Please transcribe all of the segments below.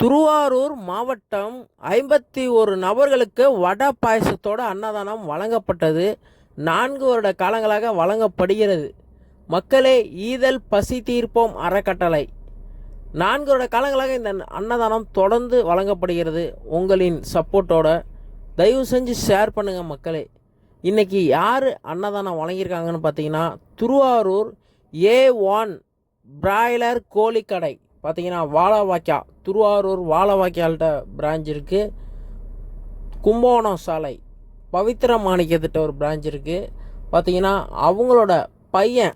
திருவாரூர் மாவட்டம் 51 நபர்களுக்கு வடை பாயசத்தோட அன்னதானம் வழங்கப்பட்டது. 4 வருட காலங்களாக வழங்கப்படுகிறது. மக்களே, ஈதல் பசி தீர்ப்போம் அறக்கட்டளை 4 வருட காலங்களாக இந்த அன்னதானம் தொடர்ந்து வழங்கப்படுகிறது. உங்களின் சப்போர்ட்டோட தயவு செஞ்சு ஷேர் பண்ணுங்கள் மக்களே. இன்றைக்கி யார் அன்னதானம் வழங்கியிருக்காங்கன்னு பார்த்தீங்கன்னா, திருவாரூர் A1 பிராய்லர் கோழிக்கடை பார்த்தீங்கன்னா வாழவாக்கியா, திருவாரூர் வாழவாக்கியால்கிட்ட பிரான்ச் இருக்குது. கும்போணம் சாலை பவித்ர மாணிக்கத்திட்ட ஒரு பிரான்ச் இருக்குது. பார்த்தீங்கன்னா அவங்களோட பையன்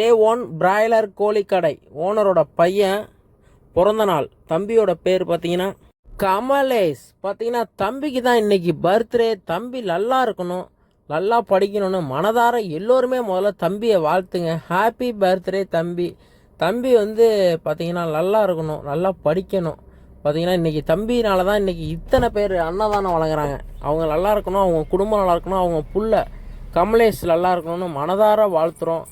A1 பிராய்லர் கோழிக்கடை ஓனரோட பையன் பிறந்த நாள். தம்பியோட பேர் பார்த்தீங்கன்னா கமலேஷ். பார்த்தீங்கன்னா தம்பிக்கு தான் இன்றைக்கி பர்த்டே. தம்பி நல்லா இருக்கணும், நல்லா படிக்கணும்னு மனதார எல்லோருமே முதல்ல தம்பியை வாழ்த்துங்க. ஹாப்பி பர்த்டே தம்பி. தம்பி பார்த்திங்கன்னா நல்லா இருக்கணும், நல்லா படிக்கணும். பார்த்திங்கன்னா இன்றைக்கி தம்பினால தான் இன்றைக்கி இத்தனை பேர் அன்னதானம் வழங்குறாங்க. அவங்க நல்லா இருக்கணும், அவங்க குடும்பம் நல்லா இருக்கணும், அவங்க புள்ள கமலேஷ் நல்லா இருக்கணும்னு மனதார வாழ்த்துறோம்.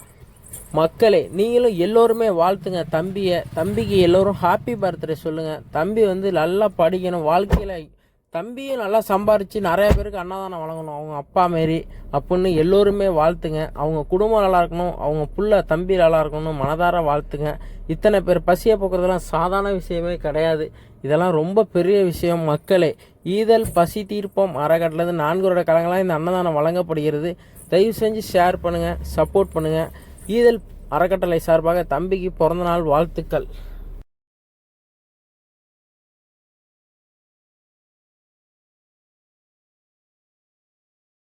மக்களே, நீங்களும் எல்லோருமே வாழ்த்துங்க தம்பியை. தம்பிக்கு எல்லோரும் ஹாப்பி பர்த்டே சொல்லுங்கள். தம்பி நல்லா படிக்கணும், வாழ்க்கையில் தம்பியும் நல்லா சம்பாரித்து நிறைய பேருக்கு அன்னதானம் வழங்கணும், அவங்க அப்பா மாரி அப்படின்னு எல்லோருமே வாழ்த்துங்க. அவங்க குடும்பம் நல்லா இருக்கணும், அவங்க புள்ள தம்பி நல்லா இருக்கணும் மனதார வாழ்த்துங்க. இத்தனை பேர் பசியை போக்குறதெல்லாம் சாதாரண விஷயமே கிடையாது. இதெல்லாம் ரொம்ப பெரிய விஷயம் மக்களே. ஈதல் பசி தீர்ப்போம் அறக்கட்டளை 4 வருட காலங்களாக இந்த அன்னதானம் வழங்கப்படுகிறது. தயவு செஞ்சு ஷேர் பண்ணுங்கள், சப்போர்ட் பண்ணுங்கள். ஈதல் அறக்கட்டளை சார்பாக தம்பிக்கு பிறந்தநாள் வாழ்த்துக்கள்.